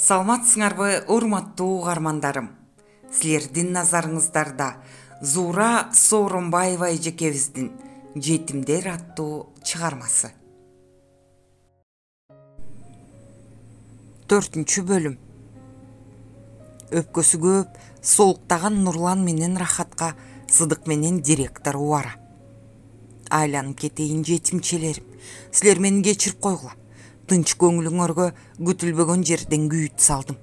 Саламатсыңарбы, урматтуу угармандарым. Силердин назарыңыздарда Зуура Сооронбаева эжекебиздин «Жетимдер» аттуу чыгармасы. 4 бөлүм. Өпкөсү көп, солуктаган Нурлан менен Рахатка Сыдык менен директор убара. Айланып кетейин жетимчелерим, силер мени кечирип койгула. Тынч көңүлүңөргө күтүлбөгөн жерден күйүт салдым.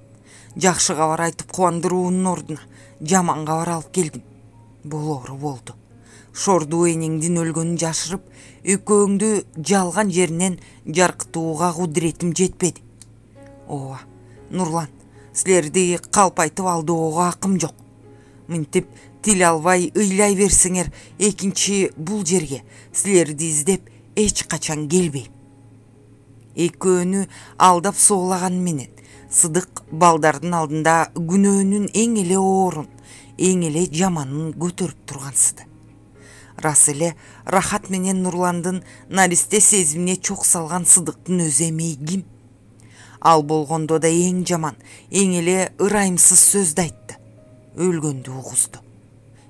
Жакшы кабар айтып кубандыруунун ордуна жаман кабар алып келдим. Болоору болду. Шордуу энеңдин өлгөнүн жашырып, экөөңдү жалган жеринен жаркытууга кудуретим жетпеди. Ооба, Нурлан, силерди калпайтып алдоого акым жок. Мынтип тил албай ыйлай берсеңер, экинчи бул жерге силерди издеп эч качан келбейм. Экөөнү алдап соолаган менен Сыдык балдардын алдында күнөөнүн эң эле оорун, эң эле жаманын көтөрүп тургансыды. Рас эле Рахат менен Нурландын наристе сезимине чок салган Сыдыктын өзү эмей ким? Ал болгондо да эң жаман, эң эле ырайымсыз сөздү айтты. Өлгөндү угузду.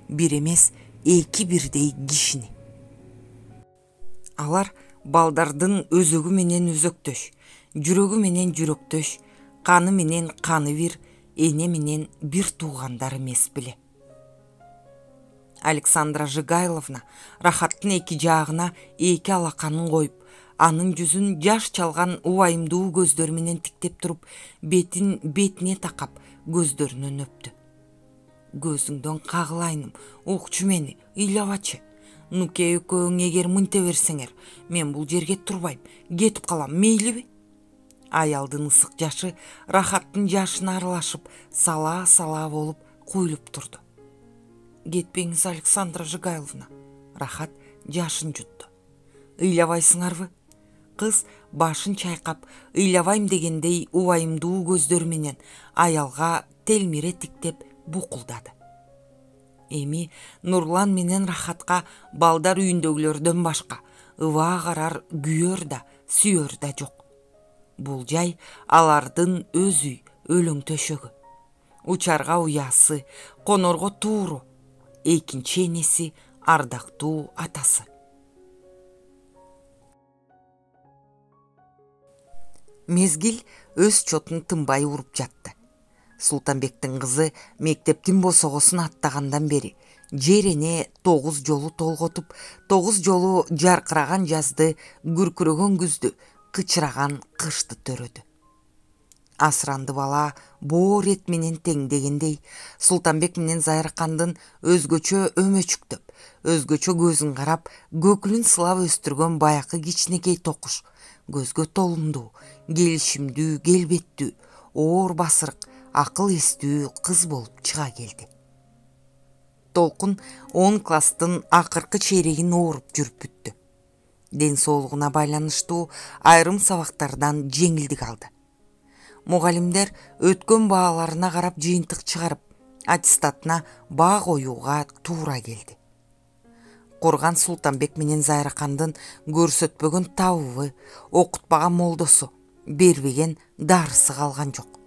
Бир эмес, эки бирдей кишини. Алар балдардын өзөгү менен өзөктөш, жүрөгү менен жүрөктөш, каны менен каны бир, эне менен бир туугандар эмес беле. Александра Жигайловна Рахаттын эки жаагына эки алаканын коюп, анын жүзүн жаш чалган убайымдуу көздөр менен тиктеп туруп, бетин бетине такап, көздөрүнөн өптү. Көзүңдөн кагылайным, укчу мени, ыйлабачы. Нуке экөөң эгер мынте берсеңер, мен бул жерге турбайм, кетип калам, мейлиби? Аялдын ысык жашы Рахаттын жашына аралашып, сала болуп куюлуп турду. Кетпеңиз, Александра Жигайловна. Рахат жашын жутту. Ыйлабайсыңарбы? Кыз башын чайкап, ыйлабайм дегендей убайымдуу көздөр менен аялга телмире тиктеп букулдады. Эми Нурлан менен Рахатка балдар үйүндөгүлөрдөн башка ыба карар күйөр да, сүйөр да жок. Бул жай алардын өз үй, өлөң төшөгү. Учарга уясы, конорго тууру, экинчи энеси, ардактуу атасы. Мезгил өз чотун тынбай уруп жатты. Султанбектин кызы мектептин босогосун аттагандан бери жерене 9 жолу толготуп, 9 жолу жаркыраган жазды, күркүрөгөн күздү, кычыраган кышты төрөдү. Асыранды бала боор эт менен тең дегендей, Султанбек менен Зайракандын өзгөчө өмөчүктөп, өзгөчө көзүн карап, көкүлүн сылап өстүргөн баякы кичинекей токуш, көзгө толумдуу, келишимдүү, келбеттүү, оор басырык, акыл эстүү кыз болуп чыга келди. Толкун 10 класстын акыркы чейрегин ооруп жүрүп бүттү. Ден соолугуна байланыштуу айрым сабактардан жеңилдик алды. Мугалимдер өткөн бааларына карап жыйынтык чыгарып, аттестатына баа коюуга туура келди. Корган Султанбек менен Зайракандын көрсөтпөгөн табыбы, окутпаган молдосу, бербеген дарысы калган жок.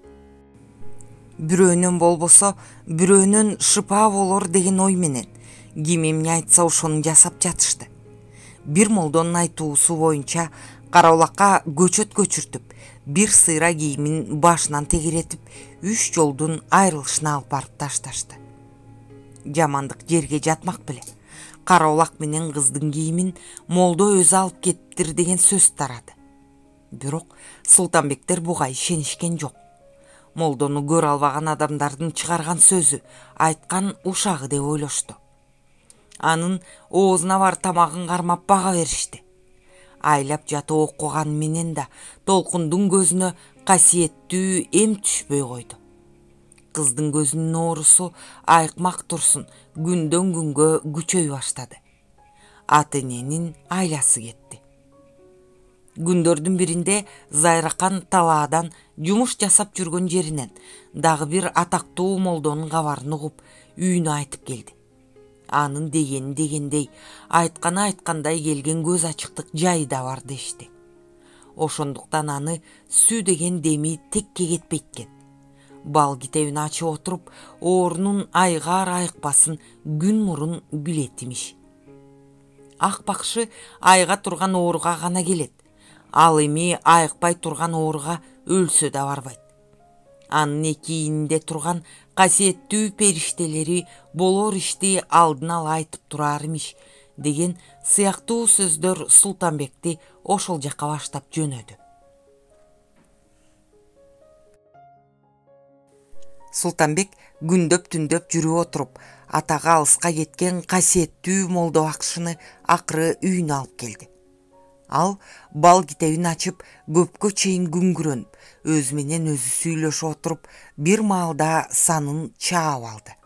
Бирөөнөн болбосо, бирөөнөн шыпа болор деген ой менен ким эмне айтса ошону жасап жатышты. Бир молдонун айтуусу боюнча Караулакка көчөт көчүртүп, бир сыйра кийимин башынан тегеретип, 3 жолдун айрылышына алып барып ташташты. Жамандык жерге жатмак беле. Караулак менен кыздын кийимин молдо өзү алып кетиптир деген сөз тарады. Бирок Султанбектер буга ишенишкен жок. Молдону көрө албаган адамдардын чыгарган сөзү, айткан ушагы деп ойлошту. Анын оозуна бар тамагын кармап бага беришти. Айлап жатып окуган менен да Толкундун көзүнө касиеттүү эм түшпөй койду. Кыздын көзүнүн оорусу айыкмак турсун күндөн күнгө күчөй баштады. Ата-эненин айласы кетти. Күндөрдүн биринде Зайракан талаадан жумуш жасап жүргөн жеринен дагы бир атактуу молдонун кабарын угуп, үйүнө айтып келди. Анын дегени дегендей, айтканы айткандай келген көз ачыктык жайы да бар дешти. Ошондуктан аны сүү деген деми текке кетпейт экен. Бал китебин ачып отуруп, оорунун айгаар айыкпасын күн мурун билетимиш. Ак бакшы айга турган ооруга гана келет. Ал эми айыкпай турган ооруга өлсө да барбайт. Анын экиинде турган касиеттүү периштелери болор ишти алдын ала айтып турар имиш деген сыяктуу сөздөр Султанбекти ошол жакка баштап жөнөдү. Султанбек күндөп түндөп жүрүп отуруп, атага алыска кеткен касиеттүү молдо бакшыны акыры үйүнө алып келди. Ал бал китебин ачып, көпкө чейин күңгүрөнүп, өзү менен өзү сүйлөшүп отуруп, бир маалда санын чаап алды.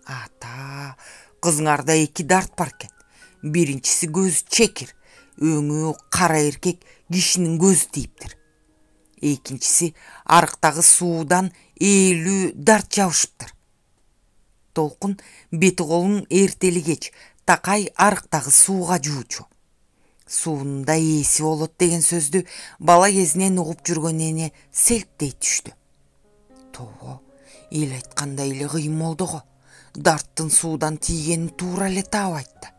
Ата, кызыңарда эки дарт бар экен. Биринчиси көзү чекир, өңү кара эркек кишинин көзү тийиптир. Экинчиси арыктагы суудан ээлүү дарт жабышыптыр. Толкун бети колун эртели кеч такай арыктагы сууга жуучу. Суунун да ээси болот деген сөздү бала кезинен угуп жүргөн эне селттей түштү. Тобо, эл айткандай эле кыйын болду го. Дарттын суудан тийгени туура эле таап айтты.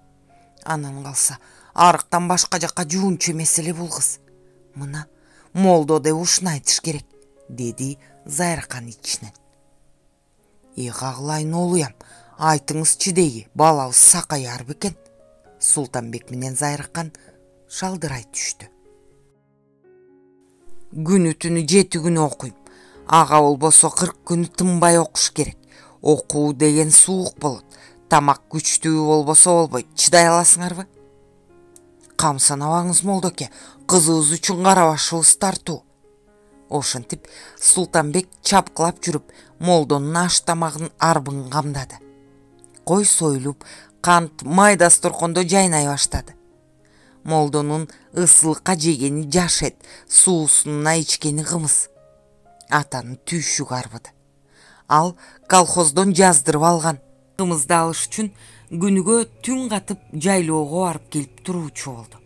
Анан калса, арыктан башка жакка жуунчу эмес эле бул кыз. Мына молдо деп ушуну айтыш керек, деди Зайракан ичинен. Кагылайын олуям, айтыңызчы деги, балабыз сакаяр бекен. Султанбек менен Зайракан шалдырай түштү. Күнү түнү 7 күн окуйм. Ага болбосо 40 күн тынбай окуш керек. Окуу деген суук болот. Тамак күчтүү болбосо болбойт. Чыдай аласыңарбы? Камсанабаңыз молдоке, кызыбыз үчүн карабашыбыз тартуу. Ошентип Султанбек чапкылап жүрүп, молдонун аш тамагын арбын камдады. Кой союлуп, кант майдасторкондо жайнай баштады. Молдонун ысылыкка жегени жашет, суусуна ичкени кымыз. Атанын түйшүк арбыды. Ал колхоздон жаздырып алган. Кымызды алыш үчүн күнүгө түн катып жайлоого барып келип туруучу болду.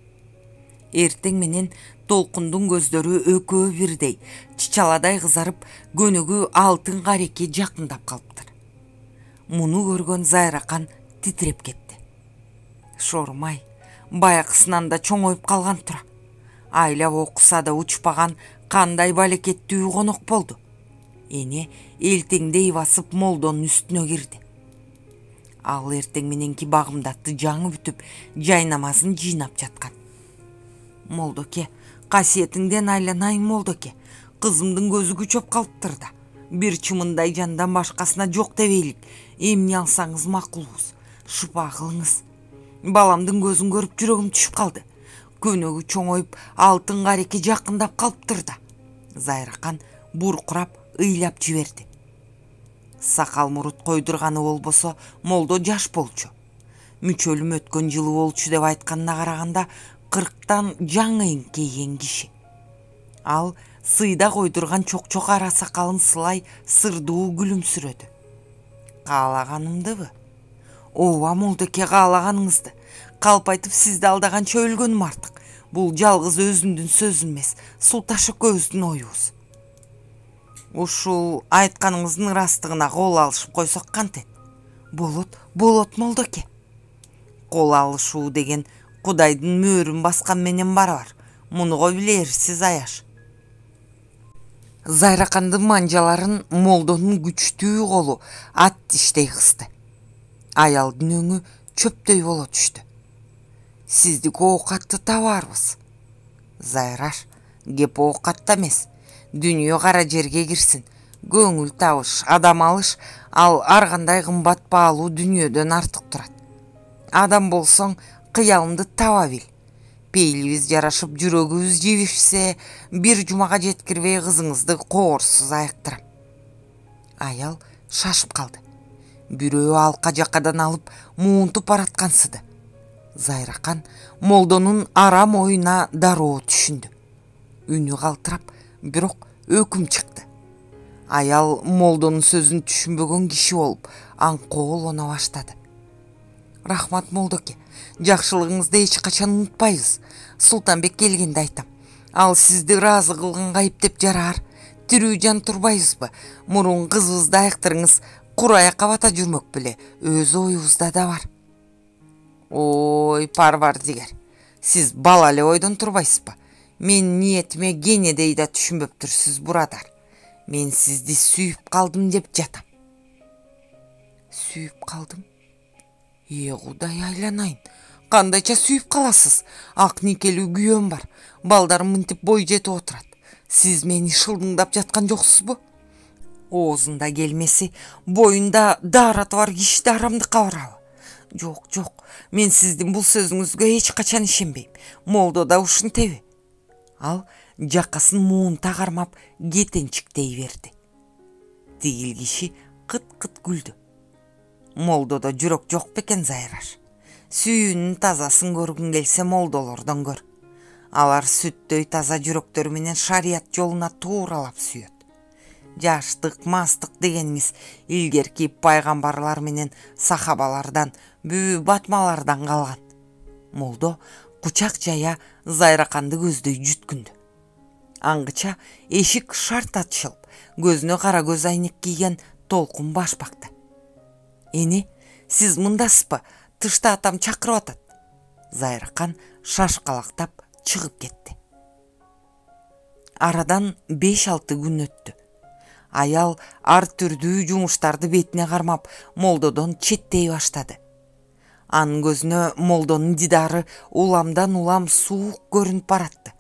Эртең менен толкундун көздөрү экөө бирдей, чычаладай кызарып, көнөгү алтын карекке жакындап калыптыр. Муну көргөн Зайракан титиреп кетти. Шормай, баякысынан да чоңоюп калган тура. Айлап окуса да учпаган кандай балекеттүү конок болду. Эне элтеңдей басып молдонун үстүнө кирди. Ал эртең мененки багымдатты жаңы бүтүп, жай намазын жыйнап жаткан. Молдоке, касиетиңден айланайын молдоке. Кызымдын көзү күчөп калыптыр да. Бир чымындай жандан башкасына жок дебейлик. Эмне алсаңыз макулбуз. Шыпа кылыңыз. Баламдын көзүн көрүп жүрөгүм түшүп калды. Көнөгү чоңоюп, алтын карекке жакындап калыптыр да. Зайракан буркурап, ыйлап жиберди. Сакал мурут койдурганы болбосо, молдо жаш болчу. Мүчөлүм өткөн жылы болчу деп айтканына караганда 40тан жаңы эңкейген киши. Ал сыйда койдурган чок-чок ара сакалын сылай сырдуу күлүмсүрөдү. Каалаганымдыбы? Ооба молдоке, каалаганыңызды. Калп айтып сизди алдаганча өлгөнүм артык. Бул жалгыз өзүмдүн сөзүм эмес, Султаш экөөбүздүн оюбуз. Ушул айтканыңыздын ырастыгына кол алышып койсок кантет? Болот молдоке. Кол алышуу деген Кудайдын мөөрүн баскан менен барабар. Мунуго билерсиз аяш. Зайракандын манжаларын молдонун күчтүү колу ат тиштей кысты. Аялдын өңү чөптөй боло түштү. Сиздики оокатты табарбыз. Зайраш, кеп оокатта эмес. Дүнүйө кара жерге кирсин. Көңүл табыш, адам алыш, ал ар кандай кымбат баалуу дүнүйөдөн артык турат. Адам болсоң, кыялыңды таба бил. Пейлибиз жарашып, жүрөгүбүз жебишсе, бир жумага жеткирбей кызыңызды коорсуз айыктырам. Аял шашып калды. Бирөө алка жакадан алып муунтуп бараткансыды. Зайракан молдонун арам оюна дароо түшүндү. Үнү калтырап, бирок өкүм чыкты. Аял молдонун сөзүн түшүнбөгөн киши болуп, аңкоолоно баштады. Рахмат молдоке, жакшылыгыңызды эч качан унутпайбыз. Султанбек келгенде айтам. Ал сизди ыраазы кылганга эптеп жарар. тирүү жан турбайбызбы? Мурун кызыбызды айыктырыңыз, кураякка бата жүрмөк беле, өз оюбузда да бар. Ой, парвардигер, сиз бала эле ойдон турбайсызбы? Мен ниетиме кенедей да түшүнбөптүрсүз, бурадар. Мен сизди сүйүп калдым деп жатам. Сүйүп калдым? Кудай айланайын. Кандайча сүйүп каласыз? Ак никелүү күйөөм бар. Балдарым мынтип бой жетип отурат. Сиз мени шылдыңдап жаткан жоксузбу? Оозунда келмеси, боюнда даараты бар киши дарамдыкка барабы? Жок, мен сиздин бул сөзүңүзгө эч качан ишенбейм. Молдо да ушинтеби? Ал жакасын муунта кармап кетенчиктей берди. Тигил киши кыт-кыт күлдү. Молдодо жүрөк жок бекен, Зайраш. Сүйүүнүн тазасын көргүң келсе, молдолордон көр. Алар сүттөй таза жүрөктөрү менен шарият жолуна тууралап сүйөт. Жаштык, мастык дегениңиз илгерки пайгамбарлар менен сахабалардан, бүбү батмалардан калган. Молдо кучак жая Зайраканды көздөй жүткүндү. Аңгыча эшик шарт ачылып, көзүнө кара көз айнек кийген Толкун баш бакты. Эне, сиз мындасызбы? Тышта атам чакырып атат. Зайракан шашкалактап чыгып кетти. Арадан 5-6 күн өттү. Аял ар түрдүү жумуштарды бетине кармап, молдодон четтей баштады. Анын көзүнө молдонун дидары уламдан улам суук көрүнүп баратты.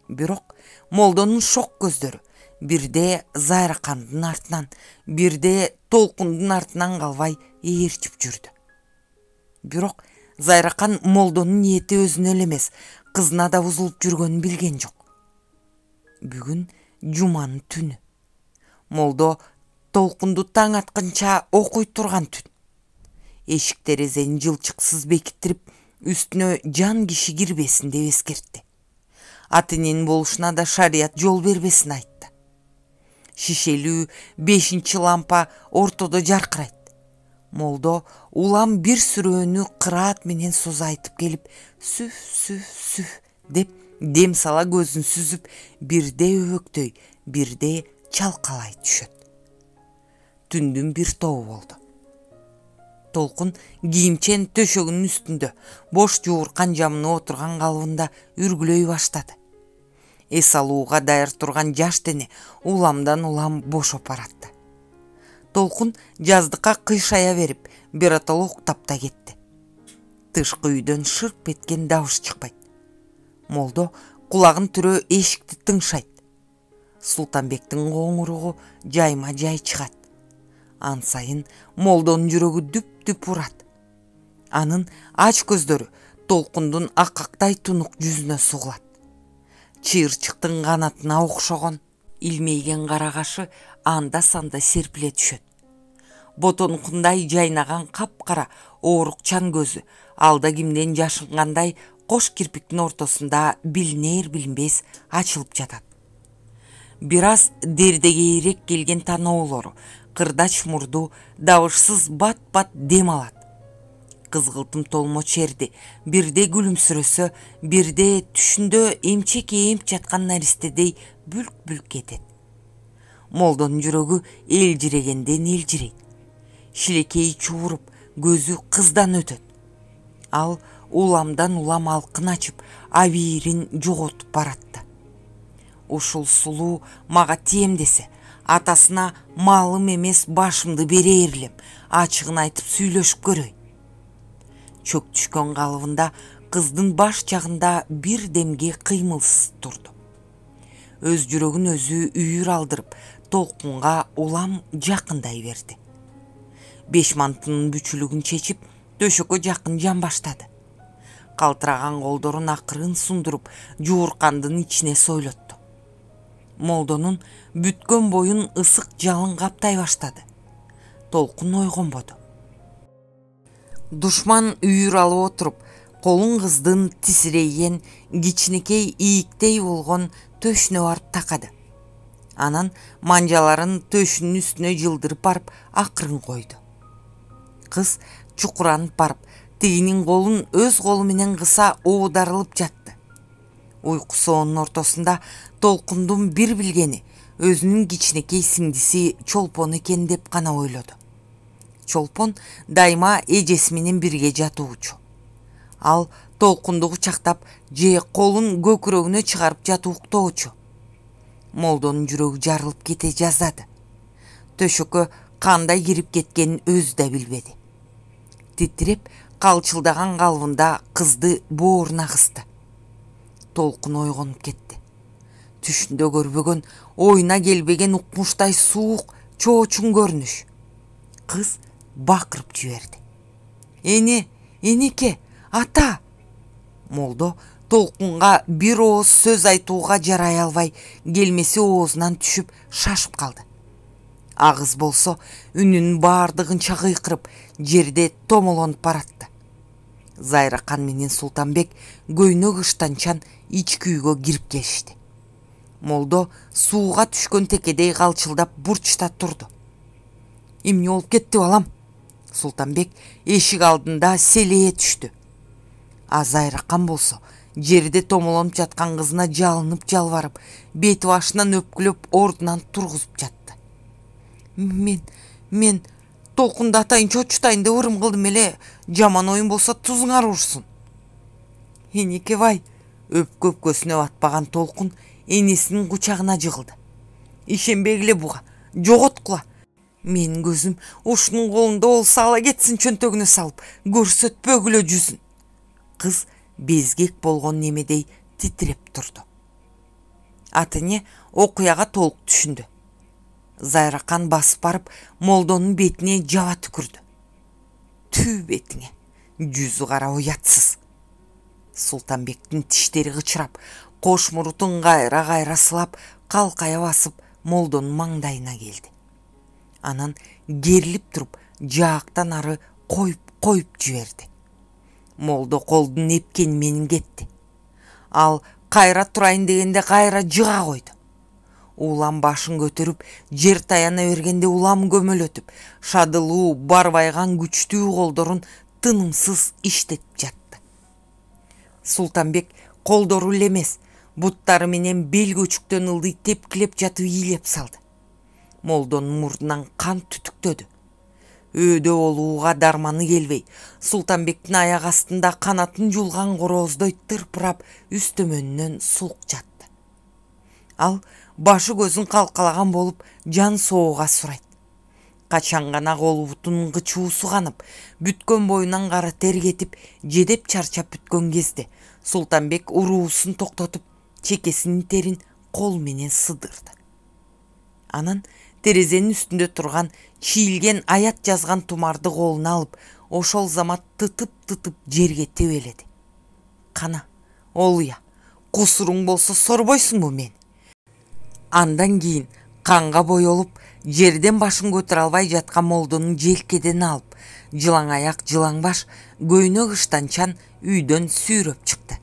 Бирок молдонун шок көздөрү бирде Зайракандын артынан, бирде Толкундун артынан калбай ээрчип жүрдү. Бирок Зайракан молдонун ниети өзүнө эле эмес, кызына да бузулуп жүргөнүн билген жок. Бүгүн жуманын түнү. Молдо Толкунду таң атканча окуй турган түн. Эшик терезени жылчыксыз бекиттирип, үстүнө жан киши кирбесин деп эскертти. Атынын болушуна да шарият жол бербесин айтты. Шишелүү 5-чи лампа ортодо жаркырайт. Молдо улам бир сүрөөнү кыраат менен созайтып келип, сүф деп дем сала көзүн сүзүп, бирде өбөктөй, бирде чалкалай түшөт. Түндүн бир тобу болду. Толкун кийимчен төшөгүнүн үстүндө, бош жууркан жамына отурган калыбында үргүлөй баштады. Эс алууга даяр турган жаш дене уламдан улам бошоп баратты. Толкун жаздыкка кыйшая берип, биротоло уктап да кетти. Тышкы үйдөн шырп эткен дабыш чыкпайт. Молдо кулагын түрөө эшикти тыңшайт. Султанбектин коңуругу жайма жай чыгат. Ан сайын молдонун жүрөгү дүп-дүп урат. Анын ач көздөрү Толкундун акактай тунук жүзүнө сугулат. Чыйырчыктын канатына окшогон илмейген кара кашы анда-санда серпиле түшөт. Ботонкундай жайнаган капкара оорукчан көзү алда кимден жашынгандай кош кирпиктин ортосунда билинер-билинбес ачылып жатат. Бир аз дердегейирээк келген таноолору кырдач мурду дабышсыз бат-бат дем алат. Кызгылтым толмоч эрди бирде күлүмсүрөсө, бирде түшүндө эмчек ээмп жаткан наристедей бүлк-бүлк кетет. Молдонун жүрөгү элжирегенден элжирейт. Шилекейи чууруп, көзү кыздан өтөт. Ал уламдан улам алкын ачып, абийирин жоготуп баратты. Ушул сулуу мага тием десе, атасына малым эмес башымды берээрлем, ачыгын айтып сүйлөшүп көрөйүн. Чөк түшкөн калыбында кыздын баш жагында бир демге кыймылсыз турду. Өз жүрөгүн өзү үйүр алдырып, Толкунга улам жакындай берди. Беш мантынын бүчүлүгүн чечип, төшөккө жакын жан баштады. Калтыраган колдорун акырын сундуруп, жууркандын ичине сойлотту. Молдонун бүткөн боюн ысык жалын каптай баштады. Толкун ойгонбоду. Душман үйүр алып отуруп, колун кыздын тисирейген кичинекей ийиктей болгон төшүнө барып такады. Анан манжаларын төшүнүн үстүнө жылдырып барып акырын койду. Кыз чукуранып барып, тигинин колун өз колу менен кыса оодарылып жатты. Уйку соонун ортосунда Толкундун бир билгени өзүнүн кичинекей сиңдиси Чолпон экен деп гана ойлоду. Чолпон дайыма эжеси менен бирге жатуучу. Ал толкунду кучактап же колун көкүрөгүнө чыгарып жатып уктоочу. Молдонун жүрөгү жарылып кете жаздады. Төшөккө кандай кирип кеткенин өзү да билбеди. Титиреп калчылдаган калыбында кызды бооруна кысты. Толкун ойгонуп кетти. Түшүндө көрбөгөн, оюна келбеген укмуштай суук, чоочун көрүнүш. Кыз бакырып жиберди. Энеке, ата! Молдо толкунга бир ооз сөз айтууга жарай албай, келмеси оозунан түшүп шашып калды. Агыз болсо үнүнүн баардыгынча кыйкырып, жерде томолонуп баратты. Зайракан менен Султанбек көйнөк ыштанчан ички үйгө кирип келишти. Молдо сууга түшкөн текедей калчылдап бурчта турду. Эмне болуп кетти балам? Султанбек эшик алдында селее түштү. А Зайракан болсо жерде томолонуп жаткан кызына жалынып жалбарып, бети башынан өпкүлөп ордунан тургузуп жатты. Мен толкунду атайын чочутайын деп ырым кылдым эле, жаман оюн болсо тузуңар урсун. Энеке бай, өпкө-өпкөсүнө батпаган толкун энесинин кучагына жыгылды. Ишенбегиле буга, жоготкула. Менин көзүм ушунун колунда болсо ала кетсин чөнтөгүнө салып, көрсөтпөгүлө жүзүн. Кыз безгек болгон немедей титиреп турду. Атыне окуяга толук түшүндү. Зайракан басып барып, Молдонун бетине жаба түкүрдү. Түү бетиңе, жүзү кара уятсыз. Султанбектин тиштери кычырап, кош мурутун кайра сылап, калкая басып, Молдонун маңдайына келди. Анан керилип туруп, жаактан ары коюп жиберди. Молдо колдун эпкени менен кетти. Ал кайра турайын дегенде кайра жыга койду. Улам башын көтөрүп, жер таяна бергенде улам көмөлөтүп, шадылуу, барбайган күчтүү колдорун тынымсыз иштетип жатты. Султанбек колдору эле эмес, буттары менен бел көчүктөн ылдый тепкилеп жатып ийилеп салды. Молдонун мурдунан кан түтүктөдү. Өйдө болууга дарманы келбей, Султанбектин аяк астында канатын жулган корооздой тырпырап үстөмөнүнөн сулук жатты. Ал башы көзүн калкалаган болуп, жан соого сурайт. Качан гана колу бутунун кычуусу канып, бүткөн боюнан кара тер кетип, жедеп чарчап бүткөн кезде Султанбек уруусун токтотуп, чекесинин терин кол менен сыдырды. Анан терезенин үстүндө турган чийилген аят жазган тумарды колуна алып, ошол замат тытып жерге тебеледи. Кана, олуя, кусуруң болсо сорбойсуңбу мени? Андан кийин канга боелуп, жерден башын көтөрө албай жаткан Молдонун желкеден алып, жылаң аяк, жылаң баш, көйнөк ыштанчан үйдөн сүйрөп чыкты.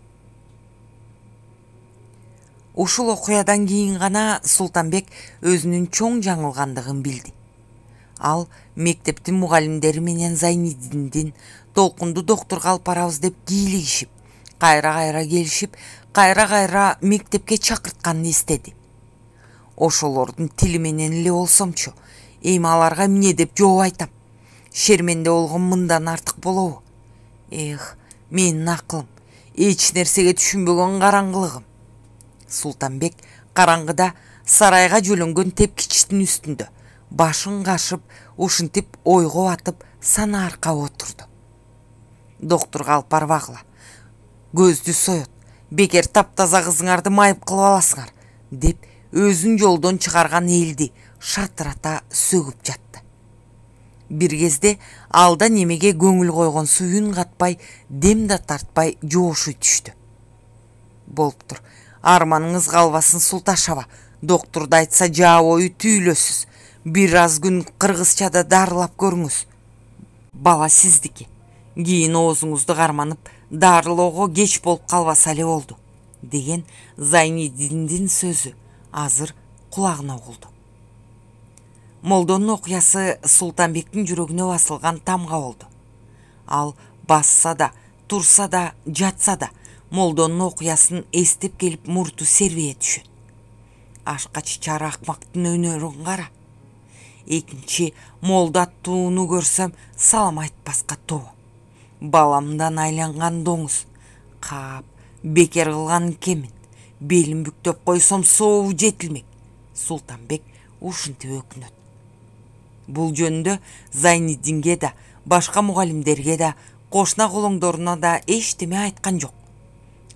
Ушул окуядан кийин гана Султанбек өзүнүн чоң жаңылгандыгын билди. Ал мектептин мугалимдери менен Зайнидиндин толкунду доктурга алып барабыз деп кийлигишип, кайра келишип, кайра мектепке чакыртканын эстеди. Ошолордун тили менен эле болсомчу, эми аларга эмне деп жооп айтам? Шерменде болгон мындан артык болобу? Менин акылым, эч нерсеге түшүнбөгөн караңгылыгым. Султанбек караңгыда сарайга жөлөнгөн тепкичтин үстүндө башын кашып, ушинтип ойго батып, санааркап отурду. Доктурга алып барбагыла. Көздү соет, бекер таптаза кызыңарды майып кылып аласыңар, деп өзүн жолдон чыгарган элди шатырата сөгүп жатты. Бир кезде алда немеге көңүл койгонсу үн катпай, дем да тартпай жоошуй түштү. Болуптур, арманыңыз калбасын Султашева, доктурду айтса жаа бою түйүлөсүз. Бир аз күн кыргызчада дарылап көрүңүз. Бала сиздики. Кийин оозуңузду карманып, дарылоого кеч болуп калбаса эле болду, деген Зайнидиндин сөзү азыр кулагына угулду. Молдонун окуясы Султанбектин жүрөгүнө басылган тамга болду. Ал басса да, турса да, жатса да, Молдонун окуясын эстеп келип мурту сербие түшөт. Ашкач чара акмактын өнөрүн кара. Экинчи молда аттууну көрсөм салам айтпаска тоо. Баламдан айланган доңуз. Каап, бекер кылган кемин. Белин бүктөп койсом сообу жетилмек. Султанбек ушинтип өкүнөт. Бул жөнүндө Зайниддинге да, башка мугалимдерге да, кошуна колоңдоруна да эчтеме айткан жок.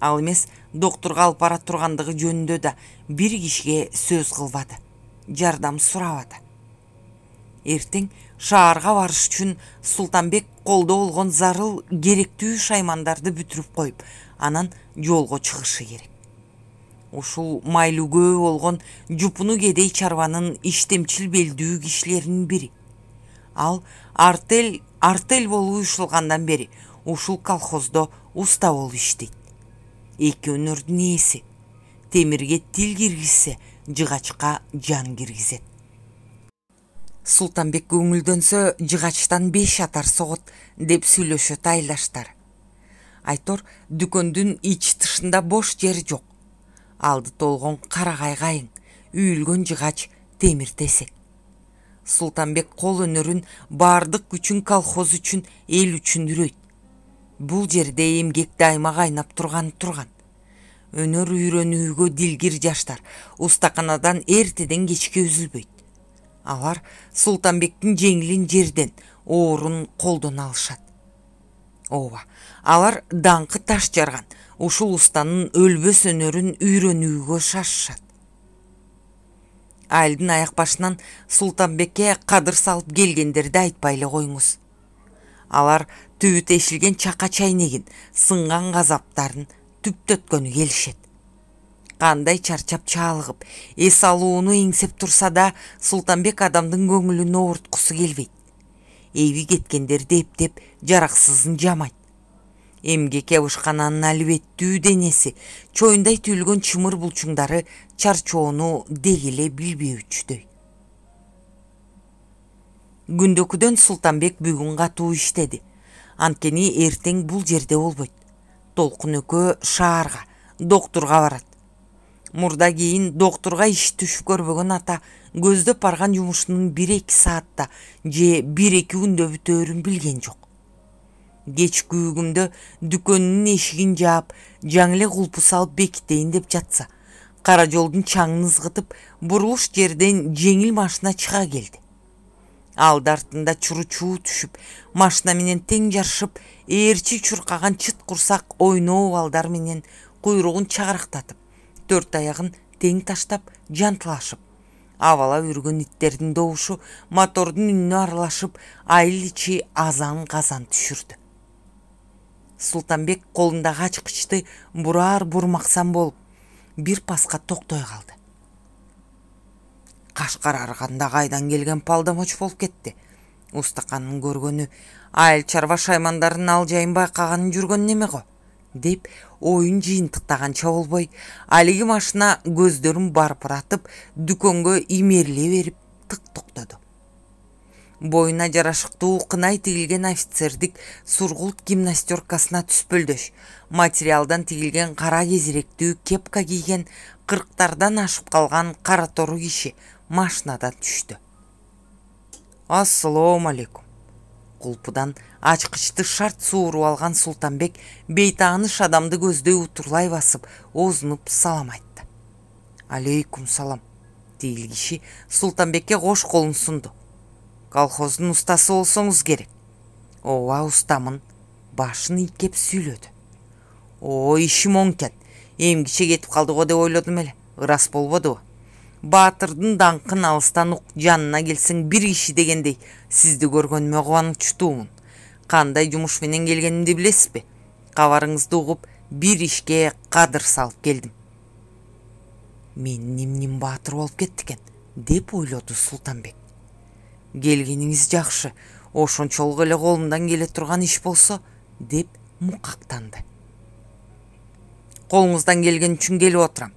Ал эмес доктурга алып бара тургандыгы жөнүндө да бир кишиге сөз кылбады, жардам сурабады. Эртең шаарга барыш үчүн Султанбек колдо болгон зарыл керектүү шаймандарды бүтүрүп коюп, анан жолго чыгышы керек. Ушул майлуу болгон жупуну кедей чарбанын иштемчил белдүү кишилеринин бири. Ал артель болуп уюшулгандан бери ушул колхоздо уста болуп иштейт. Эки өнөрдүн ээси. Темирге тил киргизсе, жыгачка жан киргизет. Султанбек көңүлдөнсө жыгачтан 5 атар согот деп сүйлөшөт айылдаштары. Айтор дүкөндүн ич тышында бош жер жок. Алды толгон карагай кайың, үйүлгөн жыгач темир тесек. Султанбек кол өнөрүн баардык күчүн колхоз үчүн, эл үчүн үрөйт. Бул жерде эмгек дайыма кайнап турган. Өнөр үйрөнүүгө дилгир жаштар устаканадан эртеден кечке үзүлбөйт. Алар Султанбектин жеңилин жерден, оорун колдон алышат. Ооба, алар даңкы таш жарган, ушул устанын өлбөс өнөрүн үйрөнүүгө шашышат. Айылдын аяк башынан Султанбекке кадыр салып келгендерди айтпай эле коюңуз. Алар түбү тешилген чака чайнегин, сынган казаптарын түптөткөнү келишет. Кандай чарчап чаалыгып, эс алууну эңсеп турса да, Султанбек адамдын көңүлүн оорткусу келбейт. Эби кеткендерди эптеп, жараксызын жамайт. Эмгекке ушкананын албеттүү денеси, чоюндай түйүлгөн чымыр булчуңдары чарчоону дегеле билбеүүчүдөй. Күндөкүдөн Султанбек бүгүн катуу иштеди. Анткени эртең бул жерде болбойт. Толкун экөө шаарга, доктурга барат. Мурда кийин доктурга иш түшүп көрбөгөн ата көздөп барган жумушунун 1-2 саатта же 1-2 күндө бүтөөрүн билген жок. Кечки үгүмдө дүкөнүнүн эшигин жаап, жаңы эле кулпу салып бекитейин деп жатса, кара жолдун чаңын ызгытып, бурулуш жерден жеңил машина чыга келди. Алды артында чуручуу түшүп, машина менен тең жарышып, ээрчи чуркаган чыт курсак ойноо балдар менен куйругун чагырактатып, 4 аягын тең таштап, жантылашып, абала үргөн иттердин добушу мотордун үнүнө аралашып, айыл ичи азан-казан түшүрдү. Султанбек колундагы ачкычты бурар-бурмаксан болуп, бир паска токтой калды. Кашкар арганда кайдан келген палдамоч болуп кетти. Устаканын көргөнү, айыл чарба шаймандарын ал жайын байкаганын жүргөн неме го, деп оюн жыйынтыктаганча болбой, алиги машина көздөрүн барпыратып, дүкөнгө имериле берип тык токтоду. Боюна жарашыктуу кынай тигилген офицердик сургулт гимнастеркасына түспөлдөш, материалдан тигилген кара кезиректүү кепка кийген 40-тардан ашып калган кара тору киши машинадан түштү. Ассалому алейкум. Кулпудан ачкычты шарт сууруп алган Султанбек бейтааныш адамды көздөй утурлай басып, оозунуп салам айтты. Алейкум салам. Тигил киши Султанбекке кош колун сунду. Колхоздун устасы болсоңуз керек. Ооба, устамын. Башын ийкеп сүйлөдү. Ишим оңкет. Эмгиче кетип калды го деп ойлодум эле. Ырас болбодубу? Баатырдын даңкын алыстан ук, жанына келсең бир киши дегендей, сизди көргөнүмө кубанычтуумун. Кандай жумуш менен келгенимди билесизби? Кабарыңызды угуп, бир ишке кадыр салып келдим. Менин эмнем баатыр болуп кетти экен, деп ойлоду Султанбек. Келгениңиз жакшы, ошончолук эле колумдан келе турган иш болсо, деп мукактанды. Колуңуздан келген үчүн келип отурам.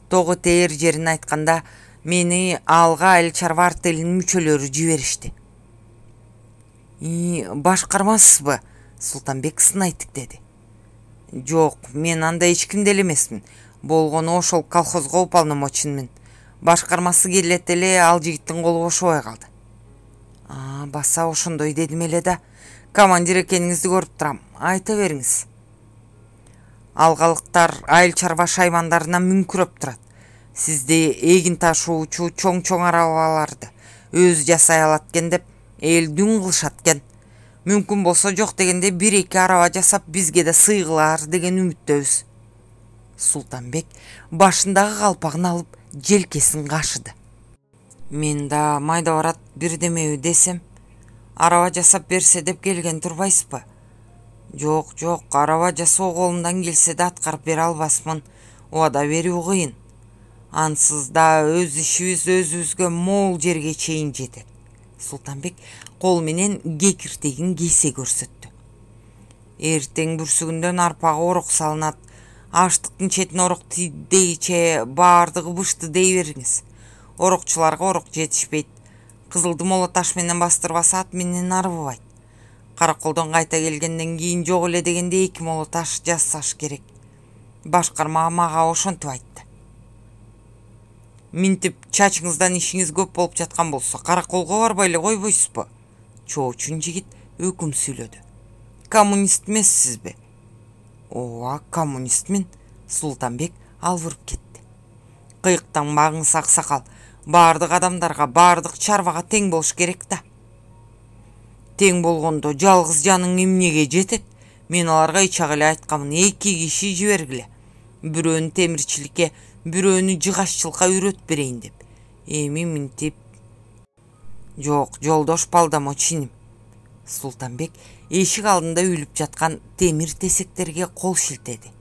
Тогу тээр жерин айтканда, мени алга айыл чарба артелинин мүчөлөрү жиберишти. Башкармасызбы? Султанбек сынай тиктеди. Жок, мен анда эч ким деле эмесмин. Болгону ошол колхозго уполномоченмин. Башкармасы келет эле ал жигиттин колу бошобой калды. Баса ошондой дедим эле да. Командир экениңизди көрүп турам. Айта бериңиз. Алгалыктар айыл чарба шаймандарынан мүңкүрөп турат. Сизди эгин ташуучу чоң арабаларды өзү жасай алат экен деп элдүн кылышат экен. Мүмкүн болсо жок дегенде 1-2 араба жасап бизге да сыйгылар деген үмүттөбүз. Султанбек башындагы калпагын алып желкесин кашыды. Мен да майда барат бирдемеби десем, араба жасап берсе деп келген турбайсызбы? Жок, араба жасоо колумдан келсе да аткарып бере албасмын. Убада берүү кыйын. Ансыз да өз ишибиз өзүбүзгө мол жерге чейин жетет. Султанбек кол менен кекиртегин кесе көрсөттү. Эртең бүрсүгүндөн арпага орок салынат. Аштыктын четине орок тийдейче баардыгы бышты дей бериңиз. Орокчуларга орок жетишпейт. Кызылды моло таш менен бастырбаса ат менен арбыбайт. Караколдон кайта келгенден кийин жок эле дегенде 2 моло таш жасаш керек. Башкарма мага ошентип айтты. Минтип чачыңыздан ишиңиз көп болуп жаткан болсо, караколго барбай эле койбойсузбу? Чоочун жигит өкүм сүйлөдү. Коммунист эмессизби? Ооба, коммунистмин. Султанбек албырып кетти. Кыйыктан багыңыз аксакал. Баардык адамдарга, баардык чарбага тең болуш керек да. Тең болгондо жалгыз жаның эмнеге жетет? Мен аларга ичак эле айткамын, 2 киши жибергиле. Бирөөнү темирчиликке, бирөөнү жыгашчылыкка үйрөтүп берейин деп. Эми минтип. Жок, жолдош балдамо чиним. Султанбек эшик алдында үйлүп жаткан темир тесектерге кол шилтеди.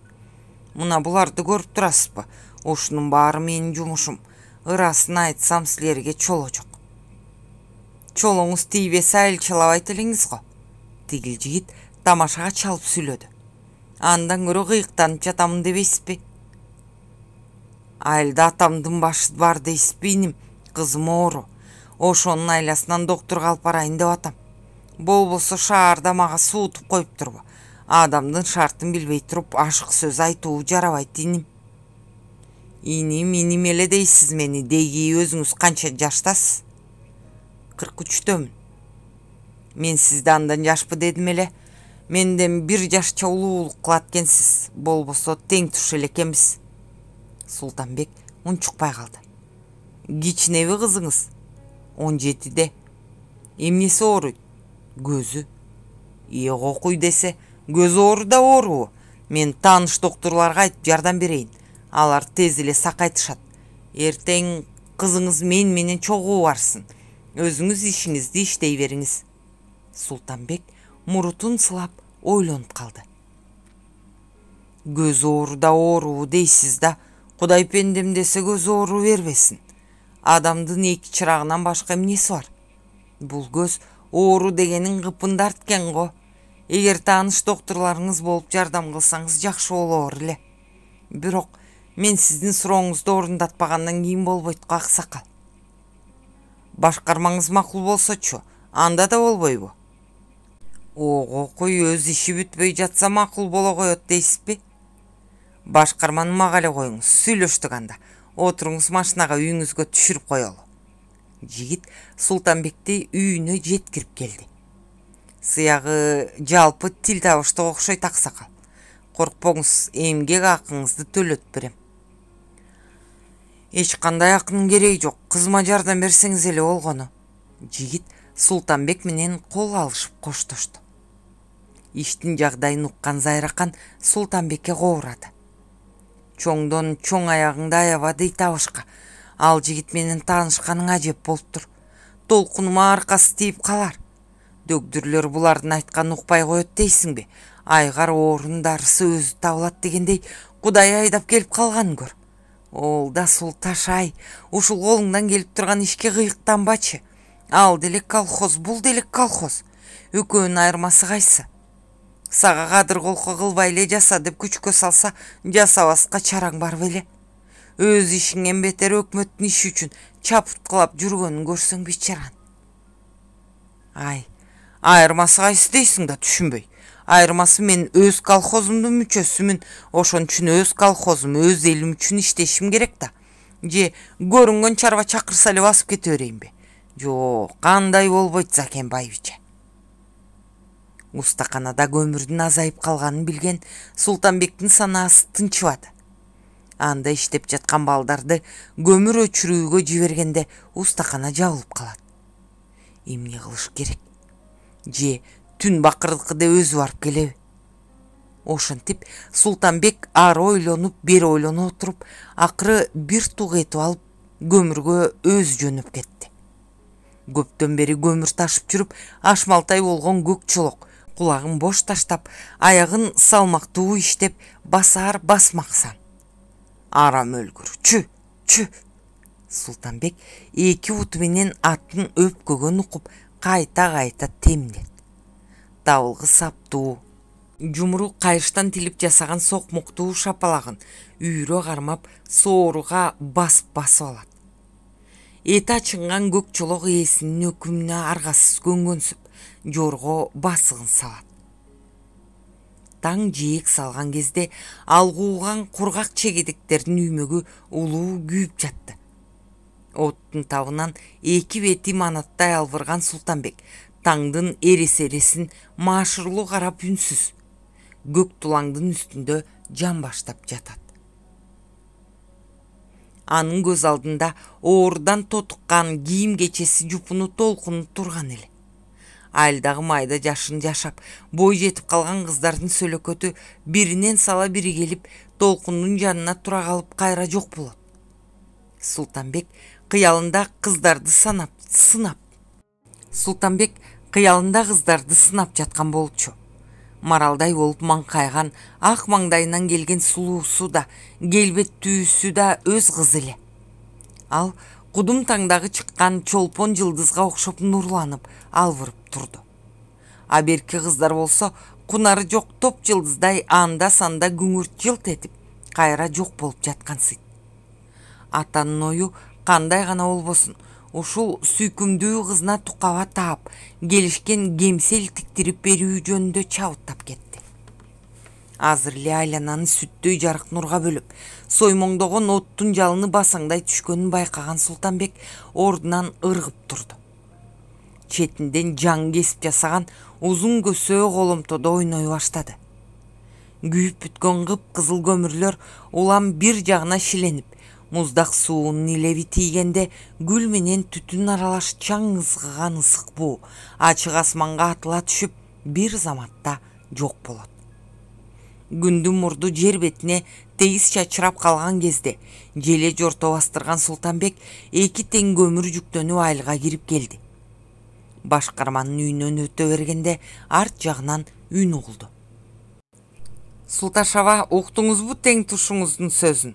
Мына буларды көрүп турасызбы? Ушунун баары менин жумушум. Ырасын айтсам силерге чоло жок. Чолоңуз тийбесе айылчалабайт элеңиз го. Тигил жигит тамашага чалып сүйлөдү. Андан көрө кыйыктанып жатамын дебейсизби? Айылда атамдын башы бар дейсизби иним? Кызым оору. Ошонун айласынан доктурга алып барайын деп атам. Болбосо шаарда мага суутуп коюптурбу. Адамдын шартын билбей туруп ашык сөз айтуу жарабайт иним. Иним эле дейсиз мени, деги өзүңүз канча жаштасыз? 43-төмүн. Мен сизди андан жашпы дедим эле. Менден 1 жашча улуулук кылат экенсиз. Болбосо тең туш эле экенбиз. Султанбек унчукпай калды. Кичинеби кызыңыз? 17-де. Эмнеси ооруйт? Көзү. Окуй десе, көз оору да оорубу? Мен тааныш доктурларга айтып жардам берейин. Алар тез эле сакайтышат. Эртең кызыңыз мен менен чогуу барсын. Өзүңүз ишиңизди иштей бериңиз. Султанбек мурутун сылап ойлонуп калды. Көз оору да оорубу дейсиз да, Кудай пендем десе көз оору бербесин. Адамдын 2 чырагынан башка эмнеси бар? Бул көз оору дегенин кыпындар экен го. Эгер тааныш доктурларыңыз болуп жардам кылсаңыз жакшы болор эле. Бирок мен сиздин сурооңузду орундатпагандан кийин болбойт го аксакал. Башкармаңыз макул болсочу, анда да болбойбу? Ого кой, өз иши бүтпөй жатса макул боло коет дейсизби? Башкарманы мага эле коюңуз, сүйлөштүк анда. Отуруңуз машинага, үйүңүзгө түшүрүп коелу. Жигит Султанбекти үйүнө жеткирип келди. Сыягы жалпы тил табыштык окшойт аксакал. Коркпоңуз, эмгек акыңызды төлөтүп берем. Эч кандай акынын кереги жок, кызыма жардам берсеңиз эле болгону. Жигит Султанбек менен кол алышып коштошту. Иштин жагдайын уккан Зайракан Султанбекке коурады. Чоңдон чоң аягыңды аяба дейт абышка. Ал жигит менен таанышканың ажеп болуптур. Толкунума аркасы тийип калар. Дөгдүрлөр булардын айтканын укпай коет дейсиңби? Айгар оорунун дарысы өзү табылат дегендей, Кудай айдап келип калганын көр. Ол да Султаш-ай, ушул колуңдан келип турган ишке кыйыктанбачы. Ал деле колхоз, бул деле колхоз. Экөөнүн айырмасы кайсы? Сага кадыр колко кылбай эле жаса деп күчкө салса, жасабаска чараң бар беле. Өз ишиңен бетер өкмөттүн иши үчүн чапырткылап жүргөнүн көрсөң бичаран. Ай, айырмасы кайсы дейсиң да түшүнбөй. Айырмасы мен өз колхозумдун мүчөсүмүн, ошон үчүн өз колхозум, өз элим үчүн иштешим керек да. же көрүнгөн чарба чакырса эле басып кете берейинби? Жок, кандай болбойт Закен байбиче. Устаканада көмүрдүн азайып калганын билген Султанбектин санаасы тынчыбады. Анда иштеп жаткан балдарды көмүр өчүрүүгө жибергенде устакана жабылып калат. Эмне кылыш керек? Же түн бакырдыкы деп өзү барып келеби? Ошентип Султанбек ары ойлонуп, бери ойлоно отуруп, акыры бир туг этип алып, көмүргө өзү жөнөп кетти. Көптөн бери көмүр ташып жүрүп, ашмалтай болгон көк чолок кулагын бош таштап, аягын салмактуу иштеп, басар басмаксан. Арам өлгүр, чү. Султанбек эки буту менен аттын өпкөгөн укуп, кайта темдет. Табылгы саптуу, жумрук кайыштан тилип жасаган сокмуктуу шапалагын үйрө кармап, сооруга басып алат. Эти ачынган көк чолок ээсинин өкүмүнө аргасыз көнгөнсүп, жорго басыгын салат. Таң жээк салган кезде алгууган кургак чегедектердин үймөгү улуу күйүп жатты. Оттун табынан эки бети манаттай албырган Султанбек таңдын эресересин маашырлуу карап үнсүз, көк тулаңдын үстүндө жан баштап жатат. Анын көз алдында оорудан тотуккан кийим кечеси жупуну толкунуп турган эле. Айылдагы майда жашын жашап, бой жетип калган кыздардын сөлөкөтү биринен сала бири келип, толкундун жанына тура калып кайра жок болот. Султанбек кыялында кыздарды сынап жаткан болчу. Маралдай болуп маңкайган ак маңдайынан келген сулуусу да, келбеттүүсү да өз кызы эле. Ал кудум таңдагы чыккан чолпон жылдызга окшоп нурланып, албырып турду. А берки кыздар болсо кунары жок топ жылдыздай анда-санда күңүрт жылт этип, кайра жок болуп жаткансыйт. Атанын ою кандай гана болбосун, ушул сүйкүмдүү кызына тукаба таап, келишкен кемсел тиктирип берүү жөнүндө чабыттап кетти. Азыр эле айлананы сүттөй жарык нурга бөлөп, соймоңдогон оттун жалыны басаңдай түшкөнүн байкаган Султанбек ордунан ыргып турду. Четинден жан кесип жасаган узун көсөө коломтодо ойной баштады. Күйүп бүткөн кыпкызыл көмүрлөр улам бир жагына шиленип, муздак суунун илеби тийгенде гүл менен түтүн аралаш чаң ызгыган ысык буу ачык асманга атыла түшүп, бир заматта жок болот. Күндүн мурду жер бетине тегиз чачырап калган кезде желе жорто бастырган Султанбек эки тең көмүр жүктөнүп айылга кирип келди. Башкарманын үйүнөн өтө бергенде арт жагынан үн угулду. Султашаба, уктуңузбу тең тушуңуздун сөзүн?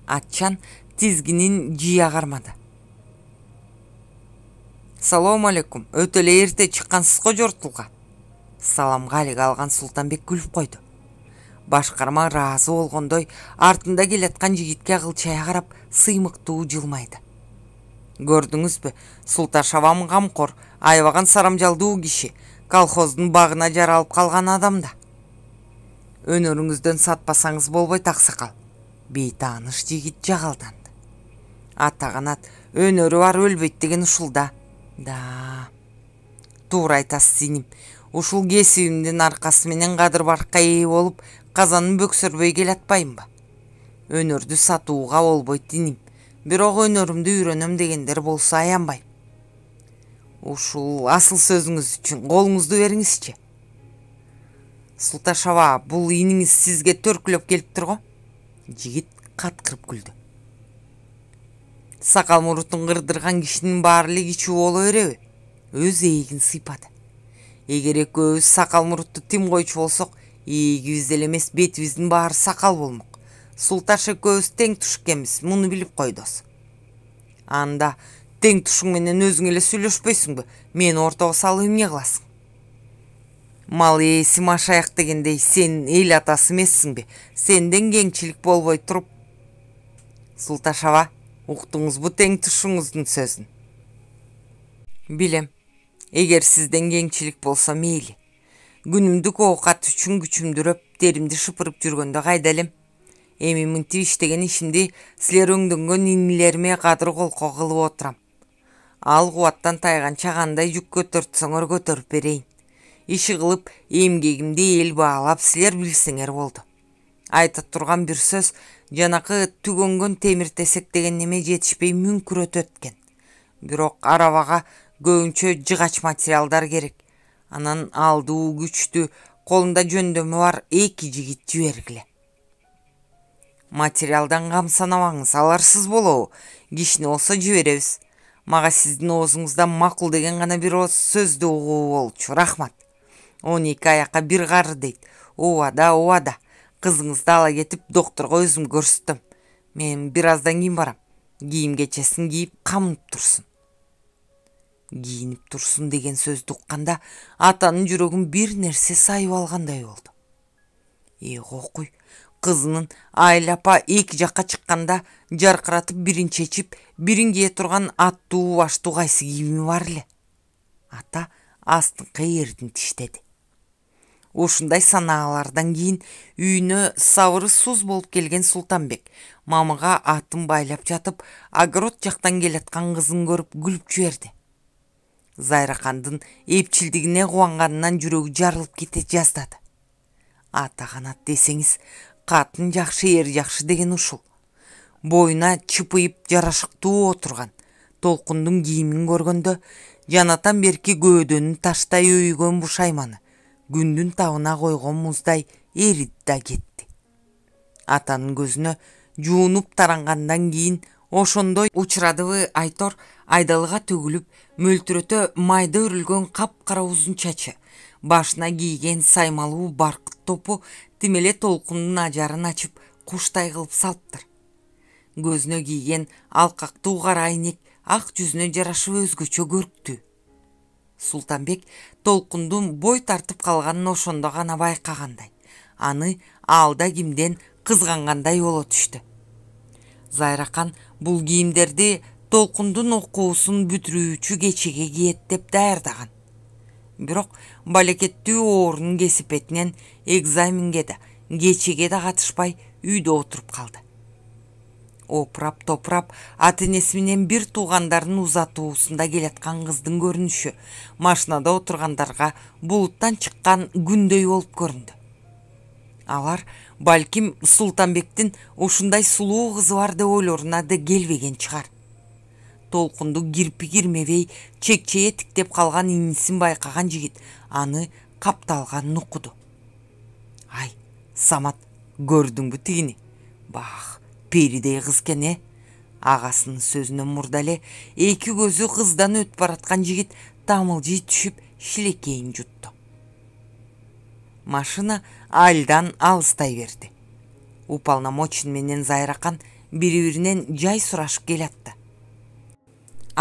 Атчан тизгинин жия кармады. Салам алейкум, өтө эле эрте чыккансыз го жортулга. Саламга алек алган Султанбек күлүп койду. Башкарма ыраазы болгондой артында келаткан жигитке кылчая карап сыймыктуу жылмайды. Көрдүңүзбү, Султашабам камкор, айбаган сарамжалдуу киши, колхоздун багына жаралып калган адам да. Өнөрүңүздөн сатпасаңыз болбойт, аксакал. Бейтааныш жигит жагалданды. Ата канат, өнөрү бар өлбөйт деген ушул да. Да. Туура айтасыз синим. Ушул кесибимдин аркасы менен кадыр баркка ээ болуп, казанын бөксөрбөй келатпаймбы? Өнөрдү сатууга болбойт диним. Бирок өнөрүмдү үйрөнөм дегендер болсо аянбайм. Ушул асыл сөзүңүз үчүн колуңузду бериңизчи. Султашаба, бул иниңиз сизге төркүлөп келиптир го? Жигит каткырып күлдү. Сакал мурутун кырдырган кишинин баары эле кичүү боло береби? Өз ээлин сыйпады. Эгер экөөбүз сакал мурутту тим койчу болсок, ээлибиз деле эмес, бетибиздин баары сакал болмок. Султаш экөөбүз тең туш экенбиз, муну билип койдос. Анда тең тушуң менен өзүң эле сүйлөшпөйсүңбү? Мени ортого салып эмне кыласың? Мал ээси машаяк дегендей, сен эл атасы эмессиңби? Сенден кеңчилик болбой туруп. Султашаба, уктуңузбу тең тушуңуздун сөзүн? Билем. Эгер сизден кеңчилик болсо мейли. Күнүмдүк оокат үчүн күчүмдүрөп, теримди шыпырып жүргөндө кайда элем? Эми мынтип иштеген ишимди силер өңдөнгөн инилериме кадыр колко кылып отурам. Ал кубаттан тайганча кандай жүк көтөртсөңөр көтөрүп берейин. Иши кылып эмгегимди эл баалап силер билсеңер болду. Айта турган бир сөз, жанакы түгөнгөн темир тесек деген неме жетишпей мүңкүрөтөт экен. Бирок арабага көбүнчө жыгач материалдар керек. Анан алдуу күчтүү, колунда жөндөмү бар 2 жигит жибергиле. Материалдан кам санабаңыз, аларсыз болобу. Кишини болсо жиберебиз. Мага сиздин оозуңуздан макул деген гана бир сөздү угуу болчу. Рахмат. 12 аякка бир кары дейт. Убада. Кызыңызды ала кетип докторго өзүм көрсөттүм. Мен бир аздан кийин барам. Кийим кечесин кийип камынып турсун. Кийинип турсун деген сөздү укканда атанын жүрөгүн бир нерсе сайып алгандай болду. Кокуй, кызынын Айла апа 2 жакка чыкканда жаркыратып бирин чечип, бирин кие турган аттуу баштуу кайсы кийими бар эле? Ата астыңкы эрдин тиштеди. Ушундай санаалардан кийин үйүнө сабыры суз болуп келген Султанбек мамыга атын байлап жатып, огород жактан келаткан кызын көрүп күлүп жиберди. Зайракандын эпчилдигине кубанганынан жүрөгү жарылып кете жаздады. Ата канат десеңиз, катын жакшы, эр жакшы деген ушул. Боюна чыпыйып жарашыктуу отурган Толкундун кийимин көргөндө жанатан берки көөдөнүн таштай өйгөн бушайманы күндүн табына койгон муздай эриди да кетти. Атанын көзүнө жуунуп тарангандан кийин ошондой учурадыбы Айтор айдалга төгүлүп, мөлтүрөтө майда өрүлгөн капкара узун чачы, башына кийген саймалуу баркыт топу тимеле Толкундун ажарын ачып, куштай кылып салыптыр. Көзүнө кийген алкактуу кара айнек ак жүзүнө жарашып өзгөчө көрктүү. Султанбек Толкундун бой тартып калганын ошондо гана байкагандай, аны алда кимден кызгангандай боло түштү. Зайракан бул кийимдерди Толкундун окуусун бүтүрүүчү кечеге кийет деп даярдаган. Бирок балекеттүү оорунун кесипетинен экзаменге да, кечеге да катышпай үйдө отуруп калды. Опурап топурап ата-энеси менен бир туугандарын узатуусунда келаткан кыздын көрүнүшү машинада отургандарга булуттан чыккан күндөй болуп көрүндү. Алар балким Султанбектин ушундай сулуу кызы бар деп ойлоруна да келбеген чыгар. Толкунду кирпи кирмебей чекчее тиктеп калган инисин байкаган жигит аны капталганын укуду. Ай, Самат, көрдүңбү тигини? Бах, перидей кыз экен, Агасынын сөзүнөн мурда эле 2 көзү кыздан өтүп бараткан жигит тамылжый түшүп шилекейин жутту. Машина айылдан алыстай берди. Уполномочен менен Зайракан бири-биринен жай сурашып келатты.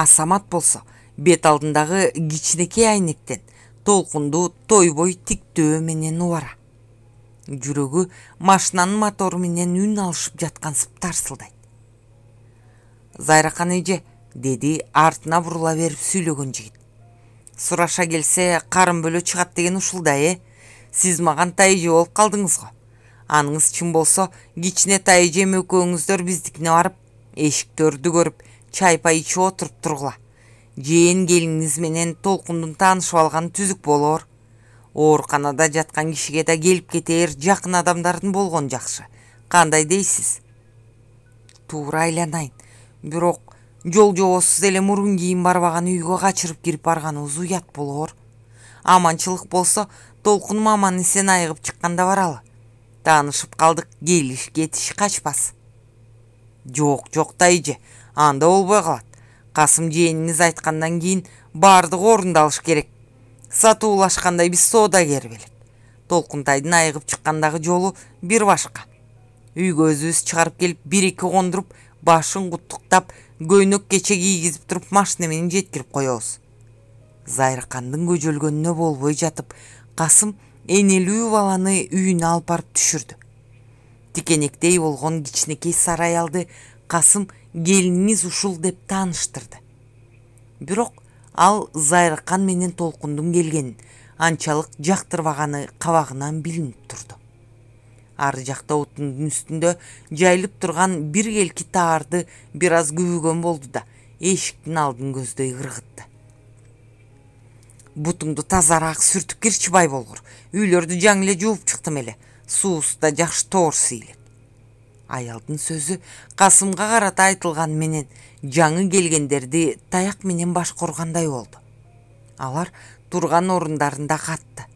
Самат болсо бет алдындагы кичинекей айнектен Толкунду тойбой тиктөө менен убара. Жүрөгү машинанын мотору менен үн алышып жаткансып тарсылдайт. Зайракан эже, деди артына бурула берип сүйлөгөн жигит. Сураша келсе карын бөлө чыгат деген ушул да, Сиз маган тайжы болуп калдыңыз го. Аныңыз чын болсо, кичине тайжы экөөңүздөр биздикине барып, эшиктөрдү көрүп, чай-пай ичип отуруп тургула. Жээн келиңиз менен Толкундун таанышып алганы түзүк болор. Ооруканада жаткан кишиге да келип кетээр жакын адамдардын болгон жакшы. Кандай дейсиз? Туура айланайын. Бирок жол жобосуз эле мурун кийин барбаган үйгө качырып кирип барганыбыз уят болор. Аманчылык болсо Толкун маманы сен айыгып чыкканда баралы. Таанышып калдык, келиш кетиш качпас. Жок тайжы, анда болбой калат. Касым жээниңиз айткандан кийин бардыгы орундалыш керек. Сатуулашкандай биз соодагер белек. Толкунтайдын айыгып чыккандагы жолу бир башка. Үйгө өзүбүз чыгарып келип 1-2 кондуруп, башын куттуктап, көйнөк кече кийгизип туруп машина менен жеткирип коебуз. Зайракандын көжөлгөнүнө болбой жатып, Касым энелүү баланы үйүнө алып барып түшүрдү. Тикенектей болгон кичинекей сары аялды Касым келиниңиз ушул деп тааныштырды. Бирок ал Зайракан менен Толкундун келгенин анчалык жактырбаганы кабагынан билинип турду. Ары жакта отундун үстүндө жайылып турган бир келки таарды бир аз күбөгөн болду да эшиктин алдын көздөй ыргытты. Бутуңду тазараак сүртүп кирчи бай болгур. Үйлөрдү жаңы эле жууп чыктым эле. Суусу да жакшы тоорсу элек. Аялдын сөзү Касымга карата айтылган менен жаңы келгендерди таяк менен башкаргандай болду. Алар турган орундарында катты.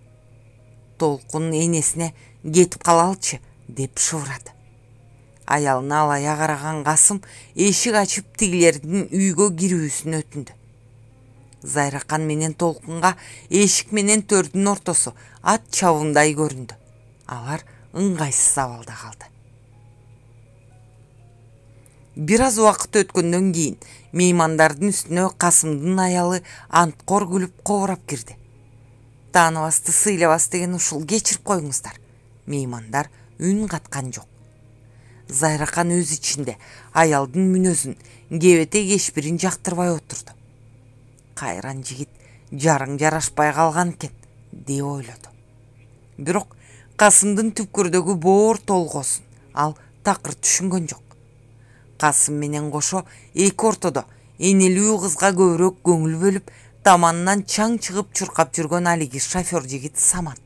Толкун энесине кетип калалычы деп шыбырады. Аялына алая караган Касым эшик ачып тигилердин үйгө кирүүсүн өтүндү. Зайракан менен Толкунга эшик менен төрдүн ортосу ат чабымдай көрүндү. Алар ыңгайсыз абалда калды. Бир аз убакыт өткөндөн кийин меймандардын үстүнө Касымдын аялы анткор күлүп кобурап кирди. Тааныбасты сыйлабас деген ушул, кечирип коюңуздар. Меймандар үн каткан жок. Зайракан өз ичинде аялдын мүнөзүн, кебете кешпирин жактырбай отурду. Кайран жигит жарың жарашпай калган экен деп ойлоду. Бирок Касымдын түпкүрдөгү боор толгосун ал такыр түшүнгөн жок. Касым менен кошо эки ортодо энелүү кызга көбүрөөк көңүл бөлүп, таманынан чаң чыгып чуркап жүргөн алиги шофер жигит Самат.